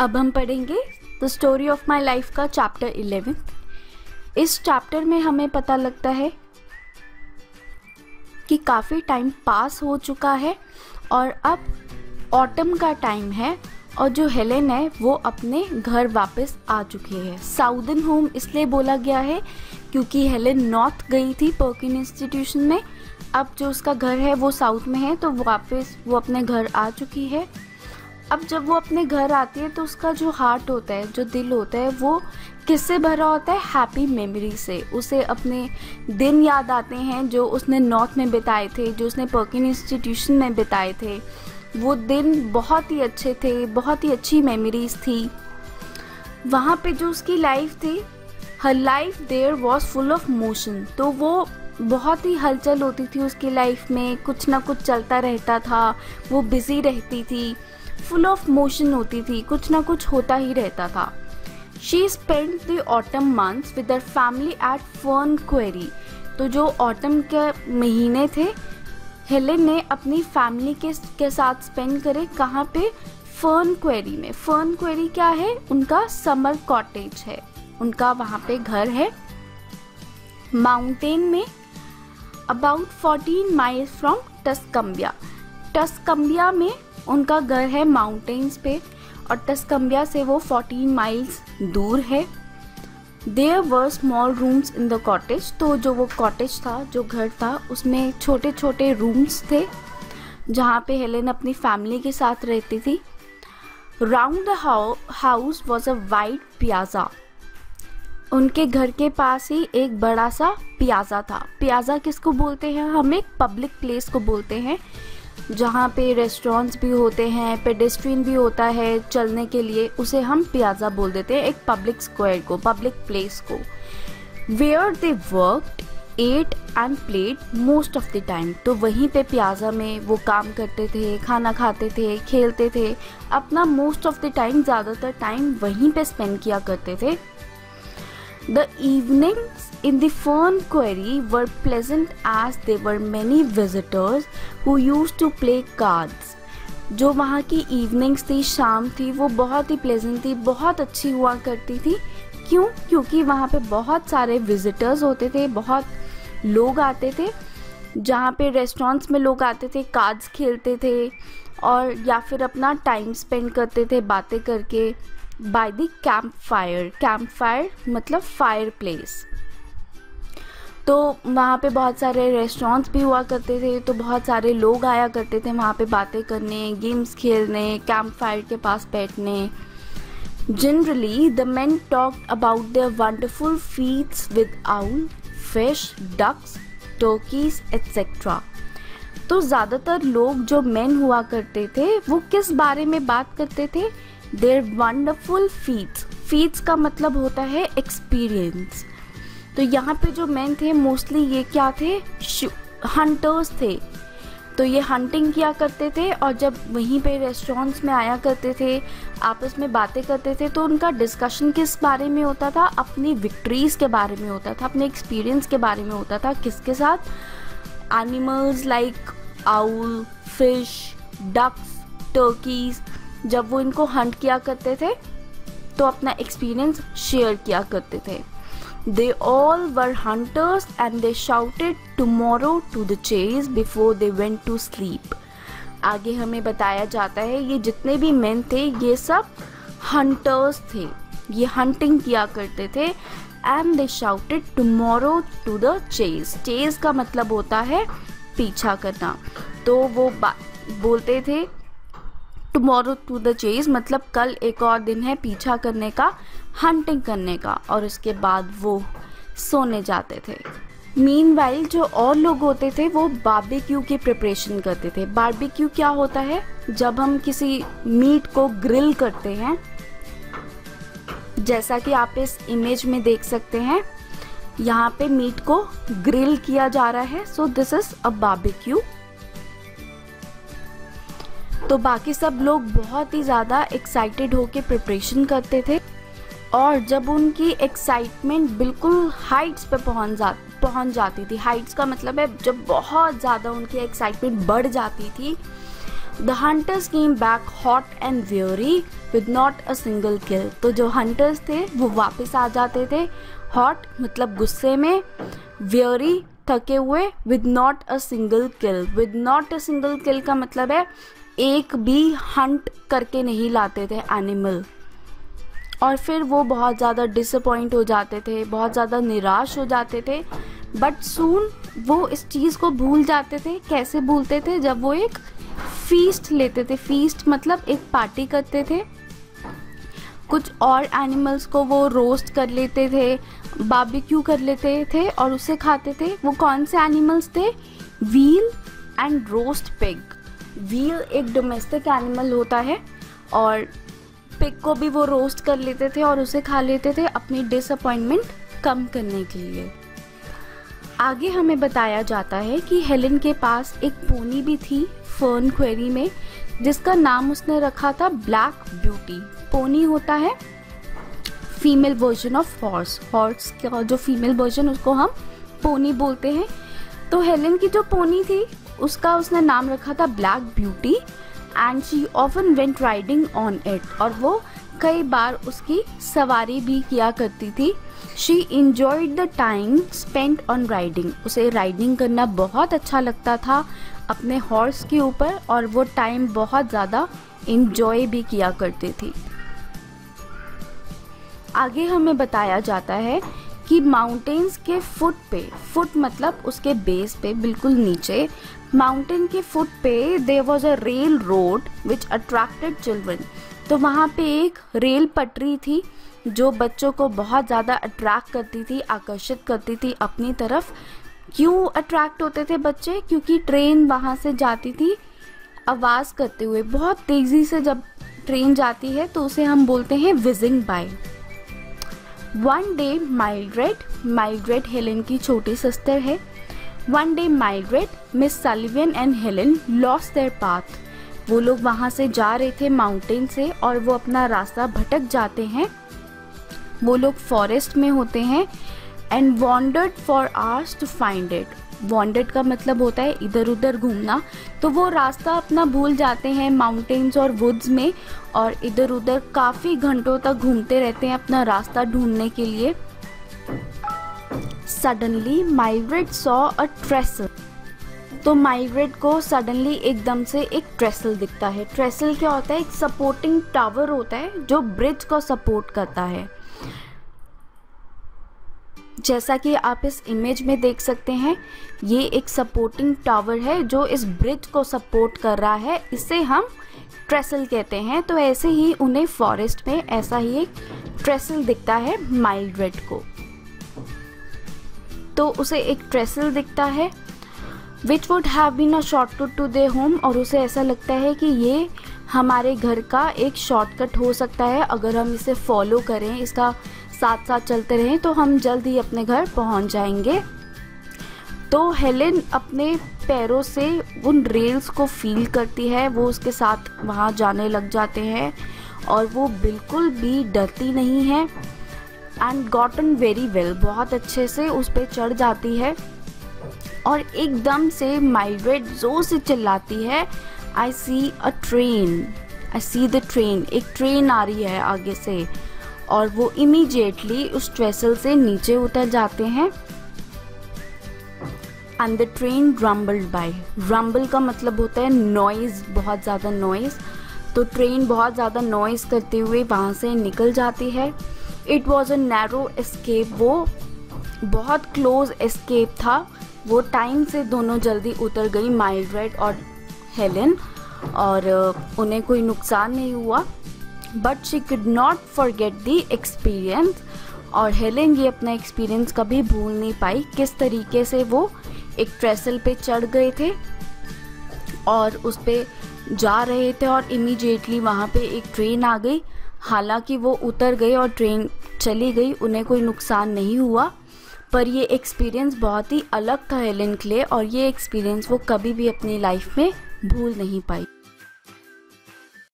अब हम पढ़ेंगे the story of my life का चैप्टर 11। इस चैप्टर में हमें पता लगता है कि काफ़ी टाइम पास हो चुका है और अब ऑटम का टाइम है और जो हेलेन है वो अपने घर वापस आ चुकी है। साउदर्न होम इसलिए बोला गया है क्योंकि हेलेन नॉर्थ गई थी पर्किन इंस्टीट्यूशन में। अब जो उसका घर है वो साउथ में है, तो वापस वो अपने घर आ चुकी है। अब जब वो अपने घर आती है तो उसका जो हार्ट होता है, जो दिल होता है, वो किससे भरा होता है? हैप्पी मेमोरी से। उसे अपने दिन याद आते हैं जो उसने नॉर्थ में बिताए थे, जो उसने पर्किन इंस्टीट्यूशन में बिताए थे। वो दिन बहुत ही अच्छे थे, बहुत ही अच्छी मेमोरीज थी। वहाँ पे जो उसकी लाइफ थी, her life there was full of motion. तो वो बहुत ही हलचल होती थी उसकी लाइफ में, कुछ ना कुछ चलता रहता था, वो बिजी रहती थी, फुल ऑफ मोशन होती थी, कुछ ना कुछ होता ही रहता था। She spend the autumn months with her family at fern query. तो जो ऑटम के महीने थे, हेलेन ने अपनी फैमिली के साथ स्पेंड करे। कहाँ पे? फर्न क्वेरी में। फर्न क्वेरी क्या है? उनका समर कॉटेज है, उनका वहाँ पे घर है माउंटेन में, अबाउट 14 माइल्स फ्रॉम टस्कम्बिया। टस्कम्बिया में उनका घर है माउंटेन्स पे और टस्कम्बिया से वो 14 माइल्स दूर है। There were small rooms in the cottage. तो जो वो कॉटेज था, जो घर था, उसमें छोटे छोटे रूम्स थे जहाँ पे हेलेन अपनी फैमिली के साथ रहती थी। Round the house was a wide piazza. उनके घर के पास ही एक बड़ा सा पियाजा था। पियाजा किसको बोलते हैं? हम एक पब्लिक प्लेस को बोलते हैं जहाँ पे रेस्टोरेंट्स भी होते हैं, पेडेस्ट्रियन भी होता है चलने के लिए, उसे हम पियाजा बोल देते हैं, एक पब्लिक स्क्वायर को, पब्लिक प्लेस को। Where they worked, ate and played most of the time. तो वहीं पे पियाजा में वो काम करते थे, खाना खाते थे, खेलते थे, अपना मोस्ट ऑफ द टाइम, ज़्यादातर टाइम वहीं पे स्पेंड किया करते थे। The evenings in the fern quarry were pleasant as there were many visitors who used to play cards. जो वहाँ की इवनिंग्स थी, शाम थी, वो बहुत ही प्लेजेंट थी, बहुत अच्छी हुआ करती थी। क्यों? क्योंकि वहाँ पे बहुत सारे विजिटर्स होते थे, बहुत लोग आते थे, जहाँ पे रेस्टोरेंट्स में लोग आते थे, कार्ड्स खेलते थे और या फिर अपना टाइम स्पेंड करते थे बातें करके। By the camp fire. Camp fire मतलब फायर प्लेस। तो वहाँ पे बहुत सारे रेस्टोरेंट्स भी हुआ करते थे, तो बहुत सारे लोग आया करते थे वहाँ पे बातें करने, गेम्स खेलने, कैंप फायर के पास बैठने। Generally the men talked about their wonderful feeds with owl, fish, ducks, turkeys etcetera. तो ज़्यादातर लोग जो मेन हुआ करते थे वो किस बारे में बात करते थे? There wonderful feeds. फीड्स का मतलब होता है एक्सपीरियंस। तो यहाँ पे जो मैन थे मोस्टली ये क्या थे? हंटर्स थे। तो ये हंटिंग किया करते थे और जब वहीं पे रेस्टोरेंट्स में आया करते थे, आपस में बातें करते थे, तो उनका डिस्कशन किस बारे में होता था? अपनी विक्ट्रीज के बारे में होता था, अपने एक्सपीरियंस के बारे में होता था। किसके साथ? Animals like owl, fish, ducks, turkeys. जब वो इनको हंट किया करते थे तो अपना एक्सपीरियंस शेयर किया करते थे। They all were hunters and they shouted tomorrow to the chase before they went to sleep. आगे हमें बताया जाता है ये जितने भी मेन थे ये सब हंटर्स थे, ये हंटिंग किया करते थे। And they shouted tomorrow to the chase. Chase का मतलब होता है पीछा करना। तो वो बोलते थे टुमारो टू द चेज मतलब कल एक और दिन है पीछा करने का, हंटिंग करने का, और उसके बाद वो सोने जाते थे। मीनवाइल जो और लोग होते थे वो बारबेक्यू की प्रिपरेशन करते थे। बारबेक्यू क्या होता है? जब हम किसी मीट को ग्रिल करते हैं, जैसा कि आप इस इमेज में देख सकते हैं, यहाँ पे मीट को ग्रिल किया जा रहा है। So this is a barbecue. तो बाकी सब लोग बहुत ही ज़्यादा एक्साइटेड होके प्रिपरेशन करते थे और जब उनकी एक्साइटमेंट बिल्कुल हाइट्स पे पहुंच जाती थी, हाइट्स का मतलब है जब बहुत ज़्यादा उनकी एक्साइटमेंट बढ़ जाती थी, the hunters came back hot and weary with not a single kill. तो जो हंटर्स थे वो वापस आ जाते थे, हॉट मतलब गुस्से में, वेरी थके हुए, with not a single kill. With not a single kill का मतलब है एक भी हंट करके नहीं लाते थे एनिमल। और फिर वो बहुत ज़्यादा डिसअपॉइंट हो जाते थे, बहुत ज़्यादा निराश हो जाते थे, बट सून वो इस चीज़ को भूल जाते थे। कैसे भूलते थे? जब वो एक फीस्ट लेते थे। फीस्ट मतलब एक पार्टी करते थे, कुछ और एनिमल्स को वो रोस्ट कर लेते थे, बारबेक्यू कर लेते थे और उसे खाते थे। वो कौन से एनिमल्स थे? Wheel and roast pig. Wheel एक डोमेस्टिक एनिमल होता है और पिग को भी वो रोस्ट कर लेते थे और उसे खा लेते थे अपनी डिसअपॉइंटमेंट कम करने के लिए। आगे हमें बताया जाता है कि हेलेन के पास एक पोनी भी थी फर्न क्वेरी में, जिसका नाम उसने रखा था ब्लैक ब्यूटी। पोनी होता है female version of horse. Horse का जो फीमेल वर्जन उसको हम पोनी बोलते हैं। तो हेलेन की जो पोनी थी उसका उसने नाम रखा था black beauty and she often went riding on it. और वो कई बार उसकी सवारी भी किया करती थी। She enjoyed the time spent on riding. उसे राइडिंग करना बहुत अच्छा लगता था अपने हॉर्स के ऊपर और वो टाइम बहुत ज़्यादा इंजॉय भी किया करती थी। आगे हमें बताया जाता है कि माउंटेन्स के फुट पे, फुट मतलब उसके बेस पे बिल्कुल नीचे, माउंटेन के फुट पे there was a railroad which attracted children. तो वहाँ पे एक रेल पटरी थी जो बच्चों को बहुत ज़्यादा अट्रैक्ट करती थी, आकर्षित करती थी अपनी तरफ। क्यों अट्रैक्ट होते थे बच्चे? क्योंकि ट्रेन वहाँ से जाती थी आवाज़ करते हुए, बहुत तेज़ी से जब ट्रेन जाती है तो उसे हम बोलते हैं whizzing by. One day Mildred Helen की छोटी सिस्टर है। One day Mildred, Miss Sullivan and Helen lost their path. वो लोग वहाँ से जा रहे थे माउंटेन से और वो अपना रास्ता भटक जाते हैं। वो लोग फॉरेस्ट में होते हैं and wandered for hours to find it. Wandered का मतलब होता है इधर उधर घूमना। तो वो रास्ता अपना भूल जाते हैं माउंटेन्स और वुड्स में और इधर उधर काफ़ी घंटों तक घूमते रहते हैं अपना रास्ता ढूंढने के लिए। Suddenly Mildred saw a trestle. तो माइल्ड्रेड को सडनली एकदम से एक ट्रेसल दिखता है। ट्रेसल क्या होता है? एक सपोर्टिंग टावर होता है जो ब्रिज को सपोर्ट करता है। जैसा कि आप इस इमेज में देख सकते हैं, ये एक सपोर्टिंग टावर है जो इस ब्रिज को सपोर्ट कर रहा है, इसे हम ट्रेसल कहते हैं। तो ऐसे ही उन्हें फॉरेस्ट में ऐसा ही एक ट्रेसल दिखता है माइल्ड्रेड को। तो उसे एक ट्रेसल दिखता है which would have been a shortcut to their home. और उसे ऐसा लगता है कि ये हमारे घर का एक शॉर्टकट हो सकता है, अगर हम इसे फॉलो करें, इसका साथ साथ चलते रहें तो हम जल्द ही अपने घर पहुंच जाएंगे। तो हेलेन अपने पैरों से उन रेल्स को फील करती है, वो उसके साथ वहाँ जाने लग जाते हैं और वो बिल्कुल भी डरती नहीं है एंड गॉटन वेरी वेल, बहुत अच्छे से उस पर चढ़ जाती है। और एकदम से माइल्ड्रेड जोर से चिल्लाती है, I see a train, I see the train. एक ट्रेन आ रही है आगे से। और वो इमीडिएटली उस ट्रेसल से नीचे उतर जाते हैं and the train rumbled by. Rumble का मतलब होता है नॉइज़, बहुत ज़्यादा नॉइज़। तो ट्रेन बहुत ज़्यादा नॉइज़ करते हुए वहाँ से निकल जाती है। It was a narrow escape, वो बहुत क्लोज एस्केप था। वो टाइम से दोनों जल्दी उतर गई, माइल्ड्रेड और हेलेन, और उन्हें कोई नुकसान नहीं हुआ। But she could not forget the experience. और हेलेन ये अपना एक्सपीरियंस कभी भूल नहीं पाई, किस तरीके से वो एक ट्रेसल पे चढ़ गए थे और उस पे जा रहे थे और इमीडिएटली वहाँ पे एक ट्रेन आ गई। हालांकि वो उतर गए और ट्रेन चली गई, उन्हें कोई नुकसान नहीं हुआ, पर ये एक्सपीरियंस बहुत ही अलग था हेलेन के लिए और ये एक्सपीरियंस वो कभी भी अपनी लाइफ में भूल नहीं पाई।